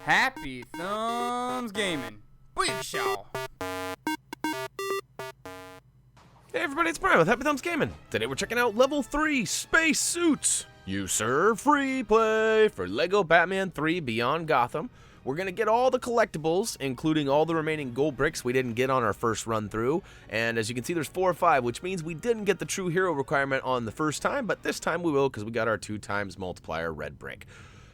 Happy Thumbs Gaming. Big show. Hey everybody, it's Peril with HappyThumbsGaming. Today we're checking out Level 3 Space Suits. You serve free play for LEGO Batman 3 Beyond Gotham. We're going to get all the collectibles, including all the remaining gold bricks we didn't get on our first run through. And as you can see, there's 4 or 5, which means we didn't get the true hero requirement on the first time, but this time we will because we got our 2x multiplier red brick.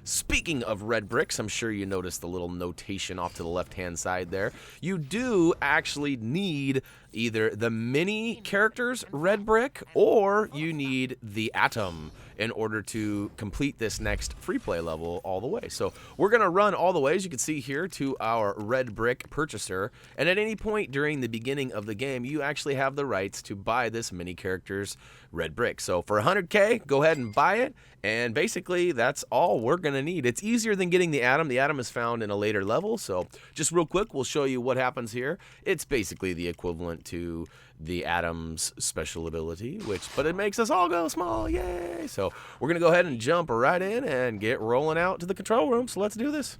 Speaking of red bricks, I'm sure you noticed the little notation off to the left-hand side there. You do actually need either the mini character's red brick or you need the atom in order to complete this next free play level all the way. So we're going to run all the way, as you can see here, to our red brick purchaser. And at any point during the beginning of the game, you actually have the rights to buy this mini character's red brick. So for 100K, go ahead and buy it. And basically, that's all we're going to need. It's easier than getting the atom. The atom is found in a later level. So just real quick, we'll show you what happens here. It's basically the equivalent to the atom's special ability, but it makes us all go small. Yay! So we're going to go ahead and jump right in and get rolling out to the control room. So let's do this.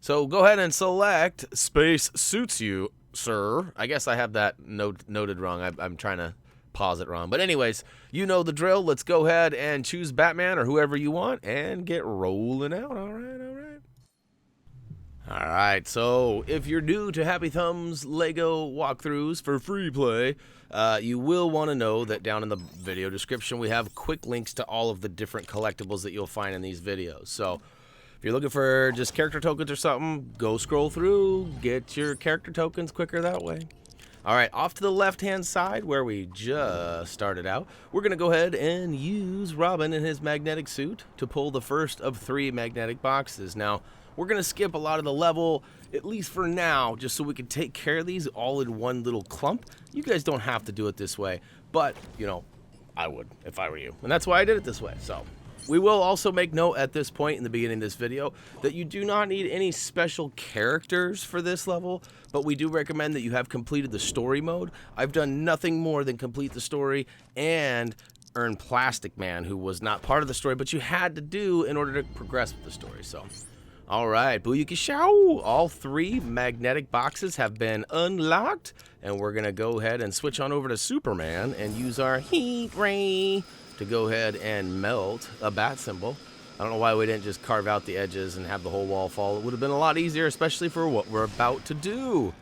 So go ahead and select Space Suits You, sir. I guess I have that noted wrong. I'm trying to pause it wrong. But anyways, you know the drill. Let's go ahead and choose Batman or whoever you want and get rolling out. All right. Alright, so if you're new to Happy Thumbs LEGO walkthroughs for free play, you will want to know that down in the video description we have quick links to all of the different collectibles that you'll find in these videos. So if you're looking for just character tokens or something, go scroll through, get your character tokens quicker that way. Alright, off to the left-hand side where we just started out, we're going to go ahead and use Robin in his magnetic suit to pull the first of 3 magnetic boxes. Now, we're going to skip a lot of the level, at least for now, just so we can take care of these all in one little clump. You guys don't have to do it this way, but, you know, I would if I were you. And that's why I did it this way. So we will also make note at this point in the beginning of this video that you do not need any special characters for this level, but we do recommend that you have completed the story mode. I've done nothing more than complete the story and earn Plastic Man, who was not part of the story, but you had to do in order to progress with the story. So alright, booyakashow! All 3 magnetic boxes have been unlocked, and we're going to go ahead and switch on over to Superman and use our heat ray to go ahead and melt a bat symbol. I don't know why we didn't just carve out the edges and have the whole wall fall. It would have been a lot easier, especially for what we're about to do.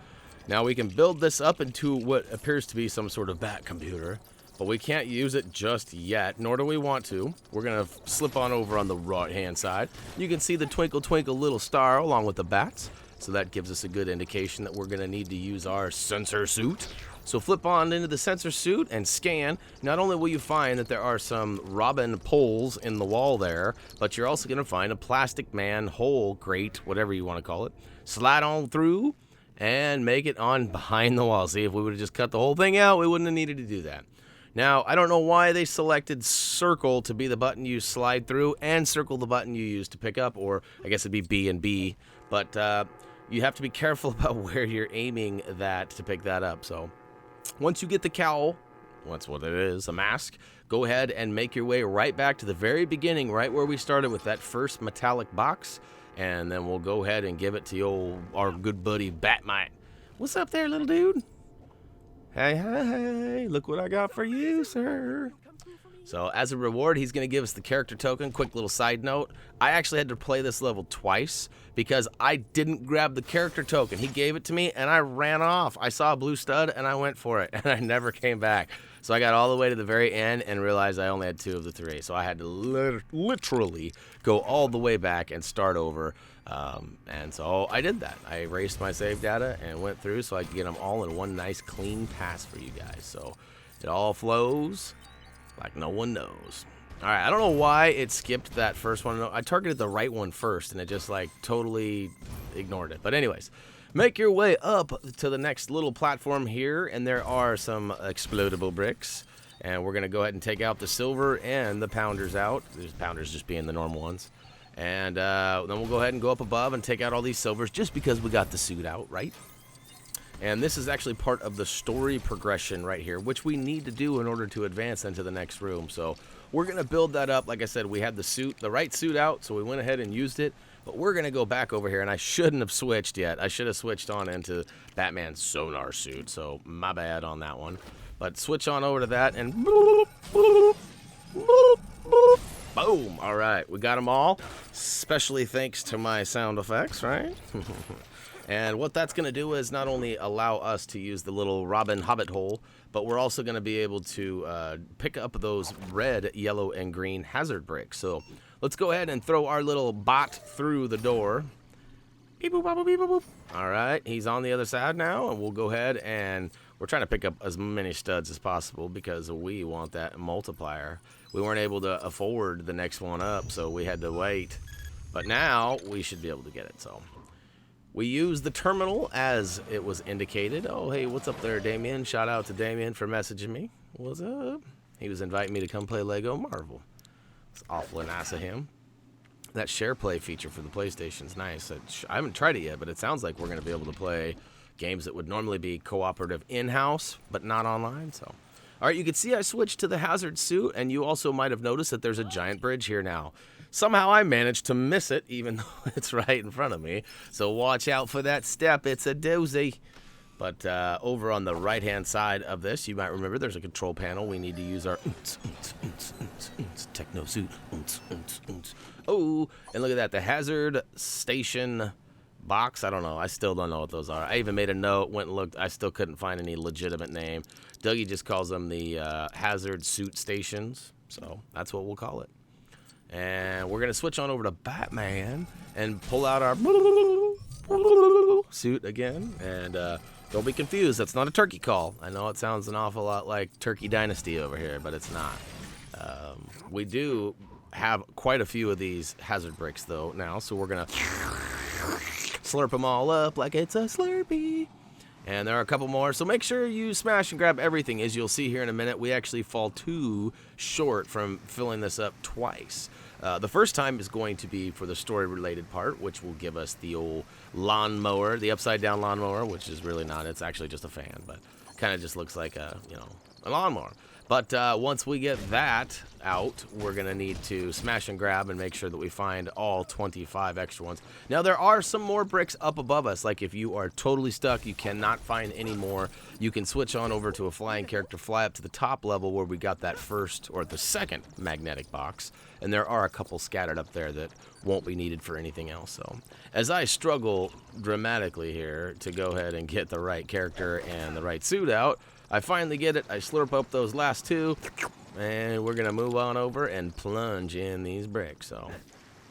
Now we can build this up into what appears to be some sort of bat computer, but we can't use it just yet, nor do we want to. We're going to slip on over on the right-hand side. You can see the twinkle, twinkle little star along with the bats. So that gives us a good indication that we're going to need to use our sensor suit. So flip on into the sensor suit and scan. Not only will you find that there are some Robin poles in the wall there, but you're also going to find a Plastic Man hole grate, whatever you want to call it. Slide on through and make it on behind the wall. See, if we would have just cut the whole thing out, we wouldn't have needed to do that. Now, I don't know why they selected circle to be the button you slide through and circle the button you use to pick up, or I guess it'd be B and B, but you have to be careful about where you're aiming that to pick that up. So once you get the cowl, that's what it is, a mask, go ahead and make your way right back to the very beginning, right where we started with that first metallic box, and then we'll go ahead and give it to our good buddy Batmite. What's up there, little dude? Hey, look what I got for you, sir. So as a reward, he's going to give us the character token. Quick little side note, I actually had to play this level twice because I didn't grab the character token. He gave it to me and I ran off. I saw a blue stud and I went for it and I never came back. So I got all the way to the very end and realized I only had 2 of the 3. So I had to literally go all the way back and start over. And so I did that. I erased my save data and went through so I could get them all in one nice clean pass for you guys. So it all flows like no one knows. Alright, I don't know why it skipped that first one. I targeted the right one first and it just like totally ignored it. But anyways, make your way up to the next little platform here, and there are some explodable bricks. And we're going to go ahead and take out the silver and the pounders out. There's pounders just being the normal ones. And then we'll go ahead and go up above and take out all these silvers just because we got the suit out, right? And this is actually part of the story progression right here, which we need to do in order to advance into the next room. So we're going to build that up. Like I said, we had the suit, the right suit out, so we went ahead and used it. But we're going to go back over here, and I shouldn't have switched yet. I should have switched on into Batman's sonar suit, so my bad on that one. But switch on over to that, and boom. All right, we got them all, especially thanks to my sound effects, right? And what that's going to do is not only allow us to use the little Robin Hobbit hole, but we're also going to be able to pick up those red, yellow, and green hazard bricks. So let's go ahead and throw our little bot through the door. Beep, boop, boop, beep, boop, boop. All right, he's on the other side now, and we'll go ahead and we're trying to pick up as many studs as possible because we want that multiplier. We weren't able to afford the next one up, so we had to wait. But now we should be able to get it, so. We use the terminal as it was indicated. Oh, hey, what's up there, Damien? Shout out to Damien for messaging me. What's up? He was inviting me to come play Lego Marvel. It's awfully nice of him. That share play feature for the PlayStation's nice. I haven't tried it yet, but it sounds like we're going to be able to play games that would normally be cooperative in-house, but not online. So, all right, you can see I switched to the hazard suit, and you also might have noticed that there's a giant bridge here now. Somehow I managed to miss it, even though it's right in front of me. So watch out for that step. It's a doozy. But over on the right-hand side of this, you might remember there's a control panel. We need to use our techno suit. Oh, and look at that. The hazard station box. I don't know. I still don't know what those are. I even made a note, went and looked. I still couldn't find any legitimate name. Dougie just calls them the hazard suit stations. So that's what we'll call it. And we're going to switch on over to Batman and pull out our suit again. And don't be confused. That's not a turkey call. I know it sounds an awful lot like Turkey Dynasty over here, but it's not. We do have quite a few of these hazard bricks, though, now. So we're going to slurp them all up like it's a Slurpee. And there are a couple more, so make sure you smash and grab everything. As you'll see here in a minute, we actually fall too short from filling this up twice. The first time is going to be for the story-related part, which will give us the old lawnmower, the upside-down lawnmower, which is really not. It's actually just a fan, but kind of just looks like a lawnmower. But once we get that out, we're going to need to smash and grab and make sure that we find all 25 extra ones. Now, there are some more bricks up above us. Like if you are totally stuck, you cannot find any more, you can switch on over to a flying character, fly up to the top level where we got that first or the second magnetic box. And there are a couple scattered up there that won't be needed for anything else. So as I struggle dramatically here to go ahead and get the right character and the right suit out, I finally get it. I slurp up those last two, and we're going to move on over and plunge in these bricks. So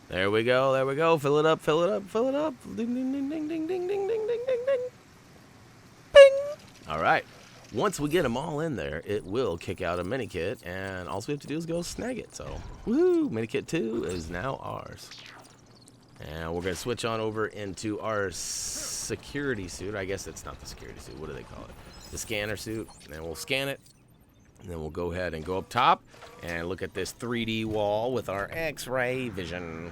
there we go. There we go. Fill it up, fill it up, fill it up. Ding, ding, ding, ding, ding, ding, ding, ding, ding, ding, ding. Bing. All right. Once we get them all in there, it will kick out a Minikit, and all we have to do is go snag it. So, woo, Minikit 2 is now ours. And we're going to switch on over into our security suit. I guess it's not the security suit. What do they call it? The scanner suit. And then we'll scan it. And then we'll go ahead and go up top and look at this 3D wall with our X-ray vision.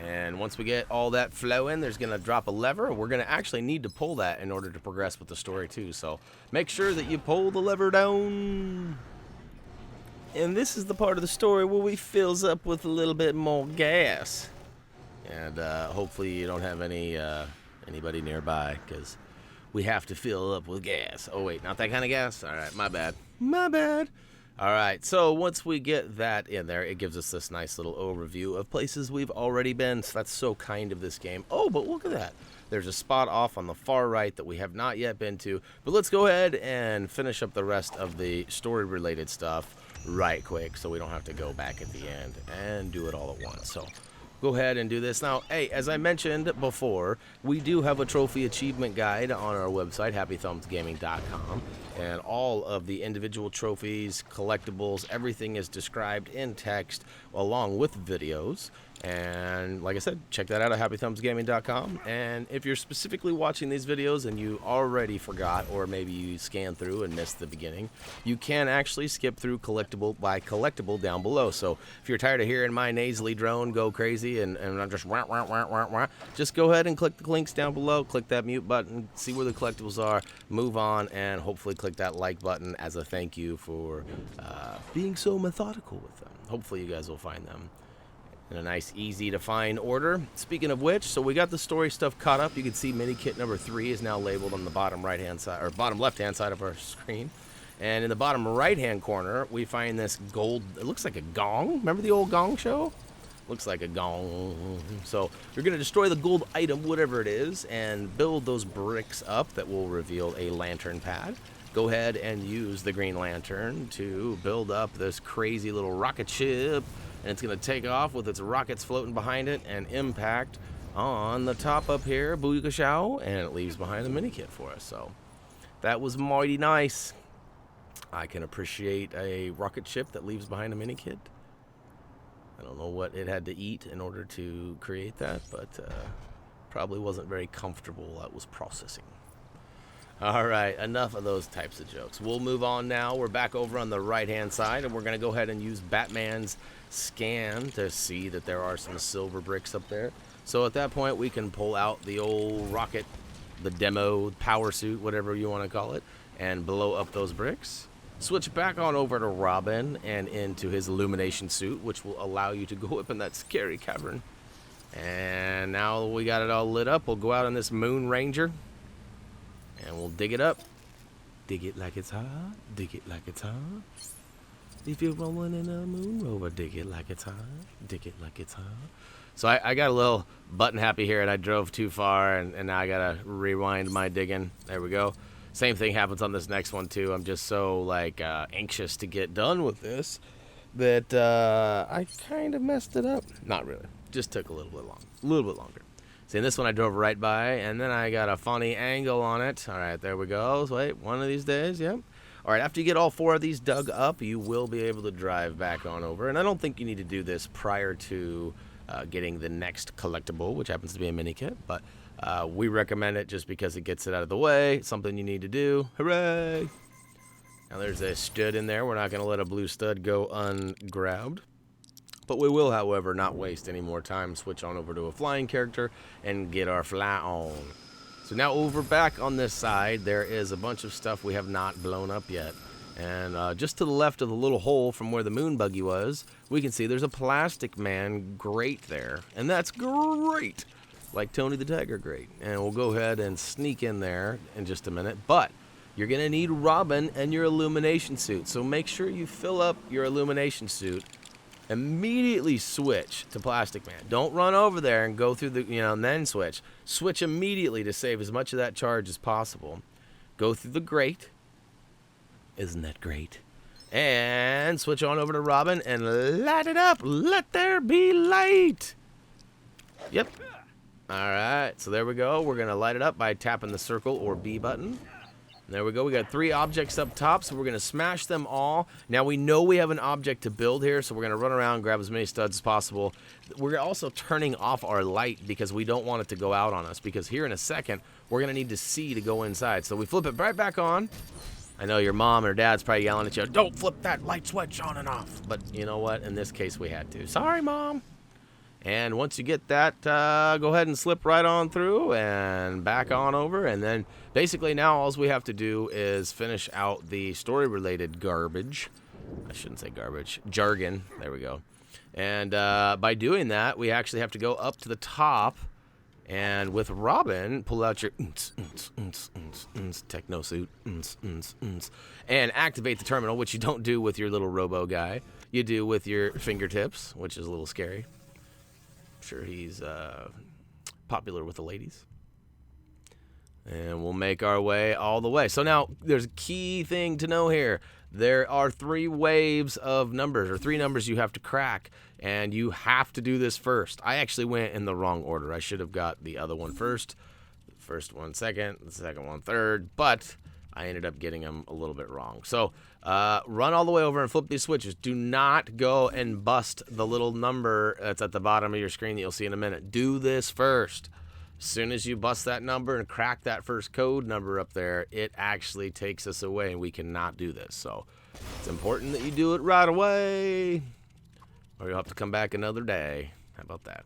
And once we get all that flowing, there's going to drop a lever. We're going to actually need to pull that in order to progress with the story too. So make sure that you pull the lever down. And this is the part of the story where we fills up with a little bit more gas. And hopefully you don't have anybody nearby, because we have to fill up with gas. Oh, wait, not that kind of gas? All right, my bad. My bad. All right, so once we get that in there, it gives us this nice little overview of places we've already been. So that's so kind of this game. Oh, but look at that. There's a spot off on the far right that we have not yet been to. But let's go ahead and finish up the rest of the story-related stuff right quick, so we don't have to go back at the end and do it all at once. So go ahead and do this. Now, hey, as I mentioned before, we do have a trophy achievement guide on our website, HappyThumbsGaming.com, and all of the individual trophies, collectibles, everything is described in text along with videos. And like I said, check that out at HappyThumbsGaming.com. And if you're specifically watching these videos and you already forgot, or maybe you scanned through and missed the beginning, you can actually skip through collectible by collectible down below. So if you're tired of hearing my nasally drone go crazy and I'm just wah, wah, wah, wah, wah, just go ahead and click the links down below, click that mute button, see where the collectibles are, move on, and hopefully click that like button as a thank you for being so methodical with them. Hopefully you guys will find them. in a nice, easy to find order. Speaking of which, so we got the story stuff caught up. You can see Minikit number 3 is now labeled on the bottom right-hand side, or bottom left-hand side of our screen. And in the bottom right-hand corner, we find this gold, it looks like a gong. Remember the old gong show? Looks like a gong. So you're going to destroy the gold item, whatever it is, and build those bricks up that will reveal a lantern pad. Go ahead and use the green lantern to build up this crazy little rocket ship. And it's going to take off with its rockets floating behind it and impact on the top up here, booyakashow, and it leaves behind a mini kit for us. So that was mighty nice. I can appreciate a rocket ship that leaves behind a mini kit. I don't know what it had to eat in order to create that, but probably wasn't very comfortable while it was processing. All right, enough of those types of jokes. We'll move on now. We're back over on the right-hand side, and we're going to go ahead and use Batman's scan to see that there are some silver bricks up there. So at that point, we can pull out the old rocket, the demo, power suit, whatever you want to call it, and blow up those bricks. Switch back on over to Robin and into his illumination suit, which will allow you to go up in that scary cavern. And now we got it all lit up, we'll go out on this Moon Ranger. And we'll dig it up. Dig it like it's hot. Dig it like it's hot. If you're rolling in a moon rover, dig it like it's hot. Dig it like it's hot. So I got a little button happy here, and I drove too far, and now I gotta rewind my digging. There we go. Same thing happens on this next one too. I'm just so like anxious to get done with this that I kind of messed it up. Not really. Just took a little bit longer. See, in this one I drove right by, and then I got a funny angle on it. All right, there we go. Wait, one of these days, yep. All right, after you get all 4 of these dug up, you will be able to drive back on over. And I don't think you need to do this prior to getting the next collectible, which happens to be a mini kit. But we recommend it just because it gets it out of the way. It's something you need to do. Hooray! Now there's a stud in there. We're not going to let a blue stud go ungrabbed. But we will, however, not waste any more time. Switch on over to a flying character and get our fly on. So now over back on this side, there is a bunch of stuff we have not blown up yet. And just to the left of the little hole from where the moon buggy was, we can see there's a Plastic Man grate there. And that's great! Like Tony the Tiger grate. And we'll go ahead and sneak in there in just a minute. But you're going to need Robin and your illumination suit. So make sure you fill up your illumination suit. Immediately switch to Plastic Man. Don't run over there and go through the, and then switch. Switch immediately to save as much of that charge as possible. Go through the grate. Isn't that great? And switch on over to Robin and light it up. Let there be light. Yep. All right. So there we go. We're going to light it up by tapping the circle or B button. There we go. We got 3 objects up top, so we're going to smash them all. Now, we know we have an object to build here, so we're going to run around, grab as many studs as possible. We're also turning off our light because we don't want it to go out on us, because here in a second, we're going to need to see to go inside. So we flip it right back on. I know your mom or dad's probably yelling at you, don't flip that light switch on and off. But you know what? In this case, we had to. Sorry, Mom. And once you get that, go ahead and slip right on through and back on over. And then basically now all we have to do is finish out the story-related garbage. I shouldn't say garbage. Jargon. There we go. And by doing that, we actually have to go up to the top. And with Robin, pull out your techno suit and activate the terminal, which you don't do with your little robo guy. You do with your fingertips, which is a little scary. Sure, he's popular with the ladies. And we'll make our way all the way. So now there's a key thing to know here. There are 3 waves of numbers, or 3 numbers you have to crack, and you have to do this first. I actually went in the wrong order. I should have got the other one first, the first one second, the second one third, but I ended up getting them a little bit wrong. So run all the way over and flip these switches. Do not go and bust the little number that's at the bottom of your screen that you'll see in a minute. Do this first. As soon as you bust that number and crack that first code number up there, it actually takes us away, and we cannot do this. So it's important that you do it right away, or you'll have to come back another day. How about that?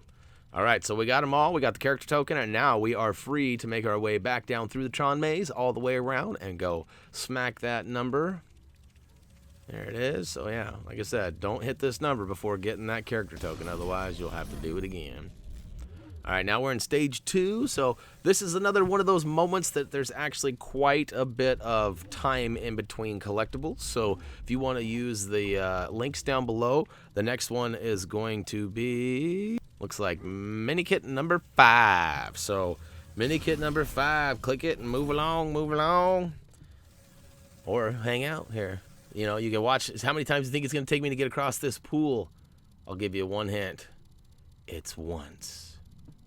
All right, so we got them all. We got the character token, and now we are free to make our way back down through the Tron maze all the way around and go smack that number There it is. So yeah, like I said, don't hit this number before getting that character token. Otherwise, you'll have to do it again. All right, now we're in stage 2. So this is another one of those moments that there's actually quite a bit of time in between collectibles. So if you want to use the links down below, the next one is going to be, looks like Minikit number 5. So Minikit number 5, click it and move along, move along. Or hang out here. You know, you can watch. How many times do you think it's going to take me to get across this pool? I'll give you one hint. It's once.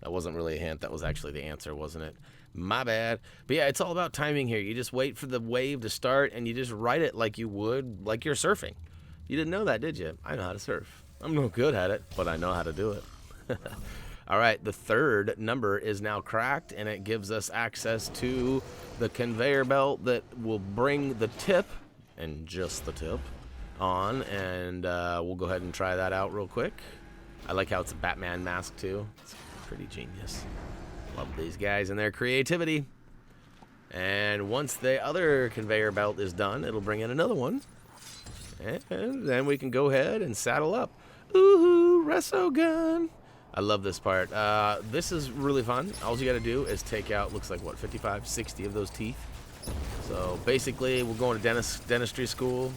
That wasn't really a hint. That was actually the answer, wasn't it? My bad. But yeah, it's all about timing here. You just wait for the wave to start, and you just ride it like you would, like you're surfing. You didn't know that, did you? I know how to surf. I'm no good at it, but I know how to do it. All right, the third number is now cracked, and it gives us access to the conveyor belt that will bring the tip, and just the tip, on, and we'll go ahead and try that out real quick. I like how it's a Batman mask, too. It's pretty genius. Love these guys and their creativity. And once the other conveyor belt is done, it'll bring in another one. And then we can go ahead and saddle up. Ooh, reso gun. I love this part. This is really fun. All you got to do is take out, looks like, what, 55, 60 of those teeth. So basically, we're going to dentistry school.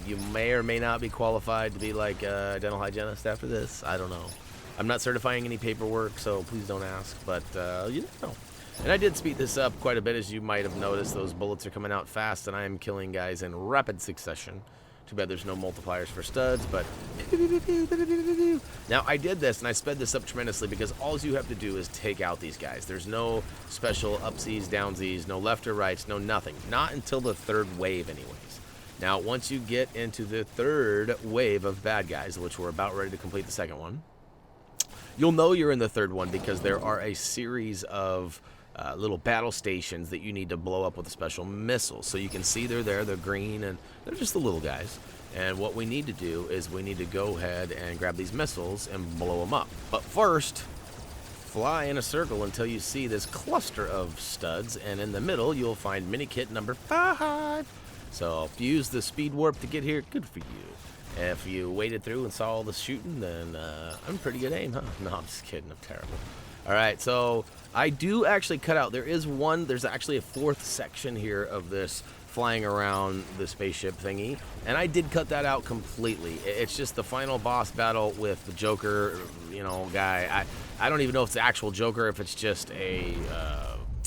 You may or may not be qualified to be like a dental hygienist after this. I don't know. I'm not certifying any paperwork, so please don't ask, but you never know. And I did speed this up quite a bit, as you might have noticed. Those bullets are coming out fast, and I am killing guys in rapid succession. Too bad there's no multipliers for studs, but... Now, I did this, and I sped this up tremendously, because all you have to do is take out these guys. There's no special upsies, downsies, no left or rights, no nothing. Not until the third wave, anyways. Now, once you get into the third wave of bad guys, which we're about ready to complete the second one, you'll know you're in the third one because there are a series of little battle stations that you need to blow up with a special missile. So you can see they're there, they're green, and they're just the little guys. And what we need to do is we need to go ahead and grab these missiles and blow them up. But first, fly in a circle until you see this cluster of studs, and in the middle you'll find Minikit number 5. So if you use the speed warp to get here, good for you. If you waded through and saw all the shooting, then I'm pretty good aim, huh? No, I'm just kidding. I'm terrible. All right, so I do actually cut out. There's actually a fourth section here of this flying around the spaceship thingy, and I did cut that out completely. It's just the final boss battle with the Joker, guy. I don't even know if it's the actual Joker, if it's just a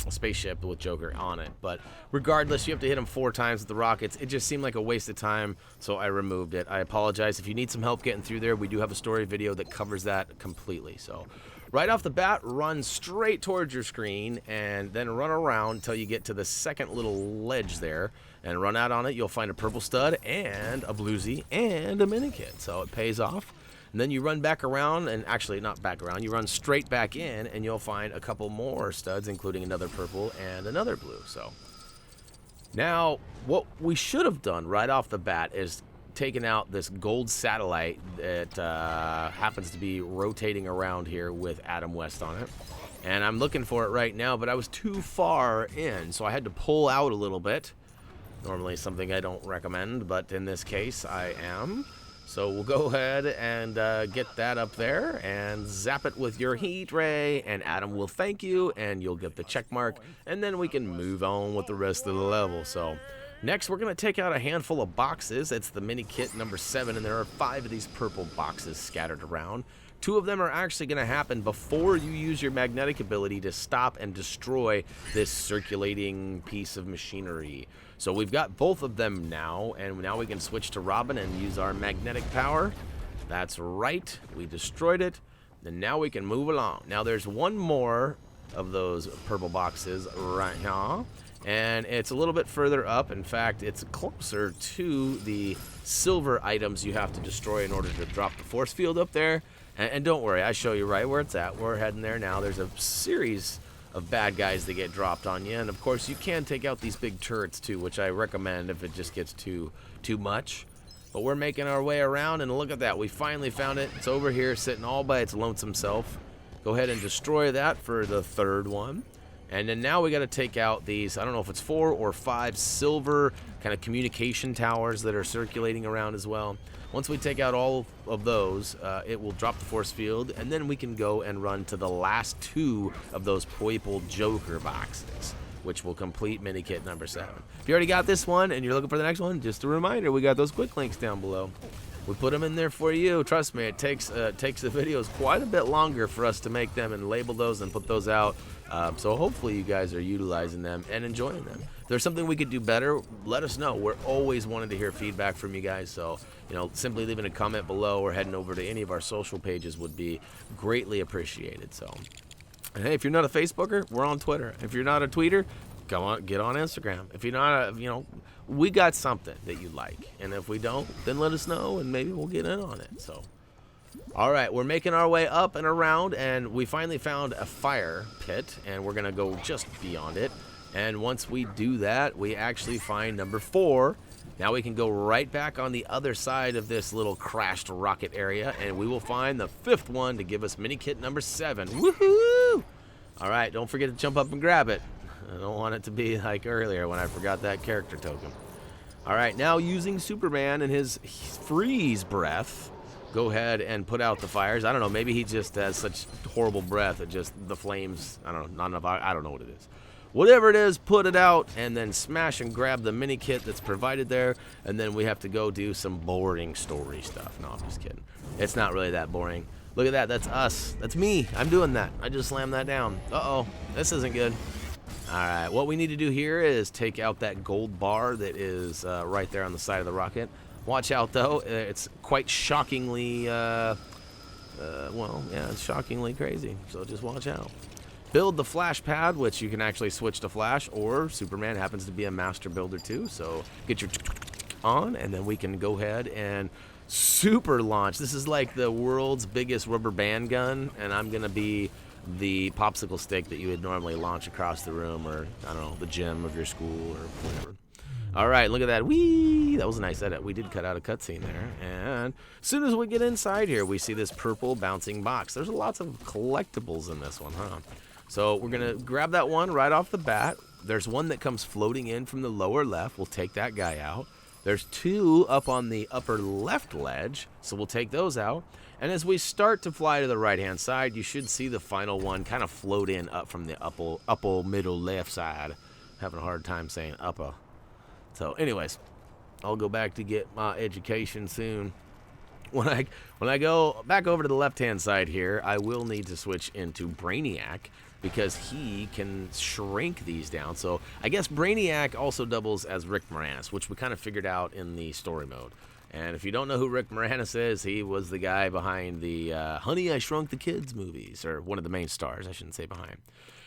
spaceship with Joker on it, but regardless, you have to hit him 4 times with the rockets. It just seemed like a waste of time, so I removed it. I apologize. If you need some help getting through there, we do have a story video that covers that completely. So right off the bat, run straight towards your screen and then run around until you get to the second little ledge there, and run out on it. You'll find a purple stud and a bluesy and a Minikit, so it pays off. And then you run back around, and actually not back around, you run straight back in, and you'll find a couple more studs, including another purple and another blue. So now what we should have done right off the bat is taken out this gold satellite that happens to be rotating around here with Adam West on it. And I'm looking for it right now, but I was too far in, so I had to pull out a little bit. Normally something I don't recommend, but in this case I am. So we'll go ahead and get that up there and zap it with your heat ray, and Adam will thank you, and you'll get the check mark, and then we can move on with the rest of the level. So next we're going to take out a handful of boxes. It's the Minikit number 7, and there are 5 of these purple boxes scattered around. 2 of them are actually going to happen before you use your magnetic ability to stop and destroy this circulating piece of machinery. So we've got both of them now, and now we can switch to Robin and use our magnetic power. That's right, we destroyed it, and now we can move along. Now there's one more of those purple boxes right here, and it's a little bit further up. In fact, it's closer to the silver items you have to destroy in order to drop the force field up there. And don't worry, I show you right where it's at. We're heading there now. There's a series of bad guys that get dropped on you, and of course you can take out these big turrets too, which I recommend if it just gets too much. But we're making our way around, and look at that, we finally found it. It's over here sitting all by its lonesome self. Go ahead and destroy that for the third one. And then now we got to take out these, I don't know if it's 4 or 5 silver kind of communication towers that are circulating around as well. Once we take out all of those, it will drop the force field, and then we can go and run to the last 2 of those purple Joker boxes, which will complete Minikit number 7. If you already got this one and you're looking for the next one, just a reminder, we got those quick links down below. We put them in there for you. Trust me, it takes the videos quite a bit longer for us to make them and label those and put those out. So hopefully you guys are utilizing them and enjoying them. If there's something we could do better, let us know. We're always wanting to hear feedback from you guys. So, simply leaving a comment below or heading over to any of our social pages would be greatly appreciated. So, and hey, if you're not a Facebooker, we're on Twitter. If you're not a tweeter, go on, get on Instagram. If you're not we got something that you like. And if we don't, then let us know and maybe we'll get in on it. So, all right, we're making our way up and around, and we finally found a fire pit, and we're going to go just beyond it. And once we do that, we actually find number 4. Now we can go right back on the other side of this little crashed rocket area, and we will find the 5th one to give us Minikit number 7. Woohoo! All right, don't forget to jump up and grab it. I don't want it to be like earlier when I forgot that character token. All right, now using Superman and his freeze breath, go ahead and put out the fires. I don't know, maybe he just has such horrible breath that just the flames, I don't know, not enough, I don't know what it is. Whatever it is, put it out and then smash and grab the mini kit that's provided there, and then we have to go do some boring story stuff. No, I'm just kidding. It's not really that boring. Look at that, that's us. That's me. I'm doing that. I just slammed that down. Uh-oh, this isn't good. All right, what we need to do here is take out that gold bar that is right there on the side of the rocket. Watch out, though. It's quite shockingly, well, yeah, it's shockingly crazy. So just watch out. Build the flash pad, which you can actually switch to flash, or Superman happens to be a master builder too. So get your on, and then we can go ahead and super launch. This is like the world's biggest rubber band gun, and I'm going to be the popsicle stick that you would normally launch across the room, or, I don't know, the gym of your school or whatever. All right, look at that. Whee! That was a nice edit. We did cut out a cutscene there. And as soon as we get inside here, we see this purple bouncing box. There's lots of collectibles in this one, huh? So we're going to grab that one right off the bat. There's one that comes floating in from the lower left. We'll take that guy out. There's 2 up on the upper left ledge, so we'll take those out. And as we start to fly to the right-hand side, you should see the final one kind of float in up from the upper middle left side. Having a hard time saying upper. So anyways, I'll go back to get my education soon. When I go back over to the left-hand side here, I will need to switch into Brainiac because he can shrink these down. So I guess Brainiac also doubles as Rick Moranis, which we kind of figured out in the story mode. And if you don't know who Rick Moranis is, he was the guy behind the Honey, I Shrunk the Kids movies, or one of the main stars, I shouldn't say behind.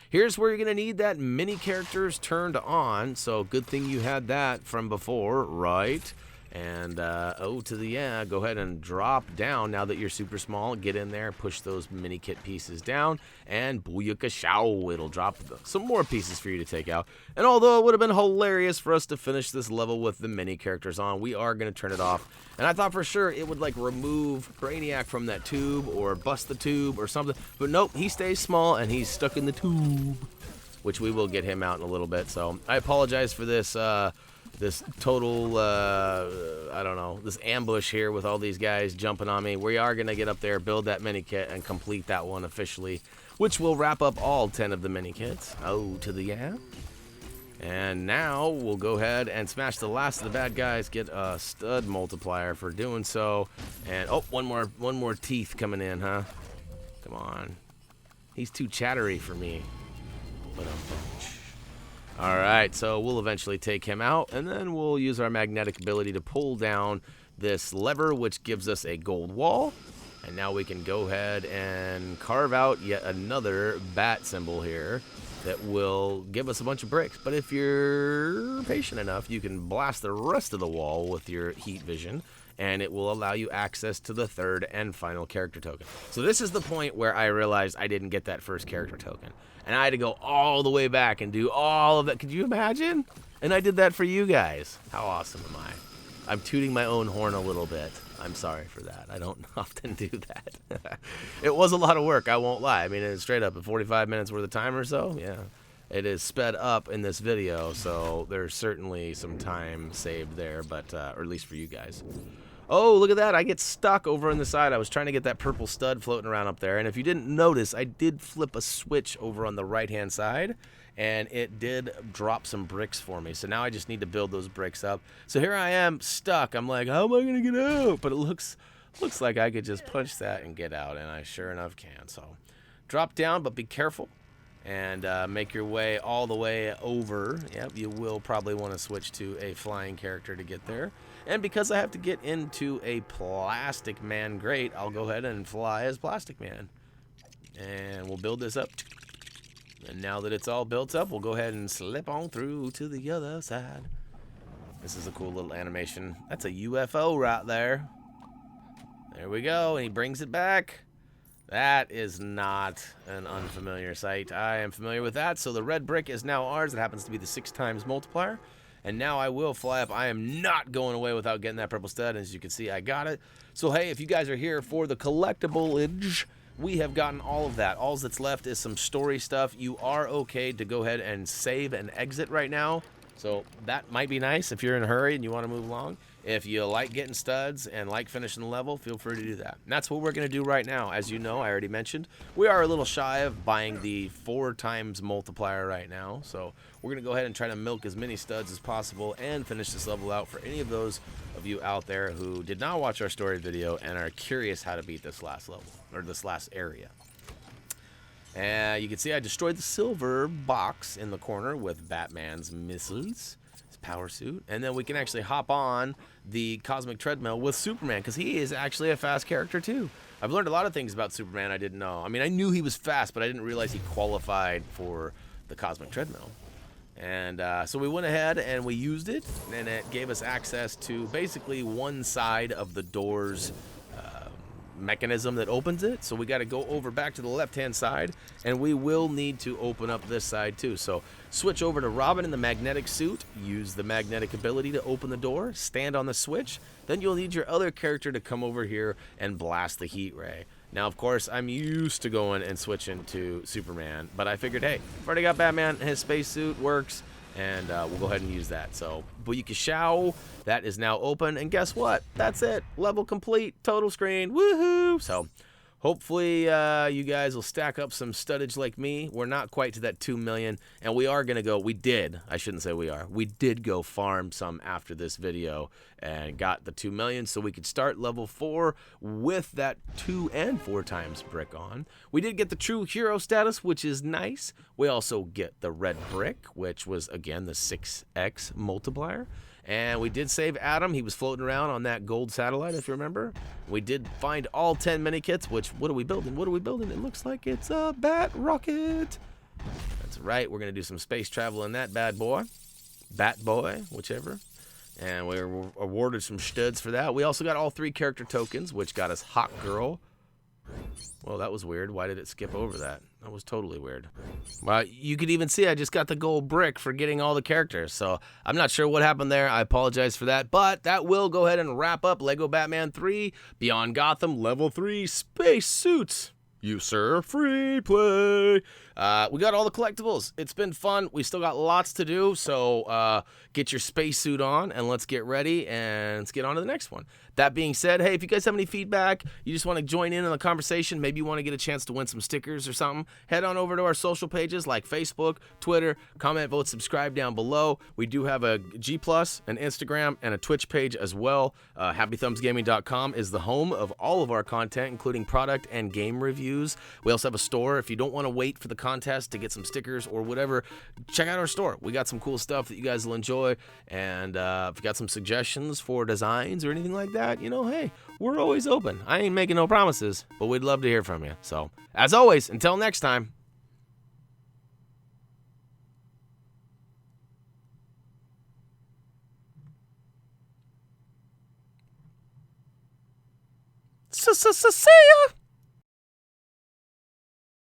Here's where you're going to need that mini characters turned on, so good thing you had that from before, right? And, go ahead and drop down now that you're super small. Get in there, push those mini kit pieces down, and booyakashow, it'll drop some more pieces for you to take out. And although it would have been hilarious for us to finish this level with the mini characters on, we are going to turn it off. And I thought for sure it would, like, remove Brainiac from that tube or bust the tube or something. But nope, he stays small, and he's stuck in the tube, which we will get him out in a little bit. So I apologize for this, this total, I don't know, this ambush here with all these guys jumping on me. We are going to get up there, build that mini kit, and complete that one officially, which will wrap up all 10 of the mini kits. Oh, to the yeah. And now we'll go ahead and smash the last of the bad guys, get a stud multiplier for doing so. And, oh, one more teeth coming in, huh? Come on. He's too chattery for me. All right, so we'll eventually take him out, and then we'll use our magnetic ability to pull down this lever, which gives us a gold wall. And now we can go ahead and carve out yet another bat symbol here that will give us a bunch of bricks. But if you're patient enough, you can blast the rest of the wall with your heat vision, and it will allow you access to the 3rd and final character token. So this is the point where I realized I didn't get that first character token. And I had to go all the way back and do all of that. Could you imagine? And I did that for you guys. How awesome am I? I'm tooting my own horn a little bit. I'm sorry for that. I don't often do that. It was a lot of work, I won't lie. I mean, it's straight up at 45 minutes worth of time or so. Yeah. it is sped up in this video, so there's certainly some time saved there, but or at least for you guys. Oh, look at that. I get stuck over on the side. I was trying to get that purple stud floating around up there. And if you didn't notice, I did flip a switch over on the right-hand side, and it did drop some bricks for me. So now I just need to build those bricks up. So here I am stuck. I'm like, how am I going to get out? But it looks like I could just punch that and get out, and I sure enough can. So drop down, but be careful. And make your way all the way over. Yep, you will probably want to switch to a flying character to get there. And because I have to get into a Plastic Man grate, I'll go ahead and fly as Plastic Man. And we'll build this up. And now that it's all built up, we'll go ahead and slip on through to the other side. This is a cool little animation. That's a UFO right there. There we go, and he brings it back. That is not an unfamiliar sight. I am familiar with that. So the red brick is now ours. It happens to be the 6x multiplier. And now I will fly up. I am not going away without getting that purple stud. As you can see, I got it. So, hey, if you guys are here for the collectible-age, we have gotten all of that. All that's left is some story stuff. You are okay to go ahead and save and exit right now. So that might be nice if you're in a hurry and you want to move along. If you like getting studs and like finishing the level, feel free to do that. And that's what we're going to do right now. As you know, I already mentioned, we are a little shy of buying the 4x multiplier right now. So we're going to go ahead and try to milk as many studs as possible and finish this level out for any of those of you out there who did not watch our story video and are curious how to beat this last level, or this last area. And you can see I destroyed the silver box in the corner with Batman's missiles. Power suit, and then we can actually hop on the cosmic treadmill with Superman, because he is actually a fast character too. I've learned a lot of things about Superman I didn't know. I mean, I knew he was fast, but I didn't realize he qualified for the cosmic treadmill. And so we went ahead and we used it, and it gave us access to basically one side of the door's mechanism that opens it. So we got to go over back to the left-hand side, and we will need to open up this side too. So switch over to Robin in the magnetic suit, use the magnetic ability to open the door, stand on the switch, then you'll need your other character to come over here and blast the heat ray. Now, of course, I'm used to going and switching to Superman, but I figured, hey, I've already got Batman, his spacesuit works, and we'll go ahead and use that. So, Booyakashow, that is now open, and guess what? That's it. Level complete, total screen, woohoo! So, hopefully you guys will stack up some studdage like me. We're not quite to that 2 million, and we are going to go, we did go farm some after this video and got the 2 million so we could start level 4 with that 2 and 4 times brick on. We did get the true hero status, which is nice. We also get the red brick, which was, again, the 6x multiplier. And we did save Adam. He was floating around on that gold satellite, if you remember. We did find all 10 Minikits, which, what are we building? What are we building? It looks like it's a bat rocket. That's right. We're going to do some space travel in that bad boy. Bat boy, whichever. And we were awarded some studs for that. We also got all 3 character tokens, which got us Hot Girl. Well, that was weird. Why did it skip over that? That was totally weird. Well, you could even see I just got the gold brick for getting all the characters. So I'm not sure what happened there. I apologize for that. But that will go ahead and wrap up Lego Batman 3 Beyond Gotham Level 3 Space Suits. You, sir, free play. We got all the collectibles. It's been fun. We still got lots to do, so get your spacesuit on, and let's get ready, and let's get on to the next one. That being said, hey, if you guys have any feedback, you just want to join in on the conversation, maybe you want to get a chance to win some stickers or something, head on over to our social pages like Facebook, Twitter, comment, vote, subscribe down below. We do have a G+, an Instagram, and a Twitch page as well. HappyThumbsGaming.com is the home of all of our content, including product and game reviews. We also have a store. If you don't want to wait for the contest to get some stickers or whatever, check out our store. We got some cool stuff that you guys will enjoy, and if you got some suggestions for designs or anything like that, you know, hey, we're always open. I ain't making no promises, but we'd love to hear from you. So, as always, until next time. See ya!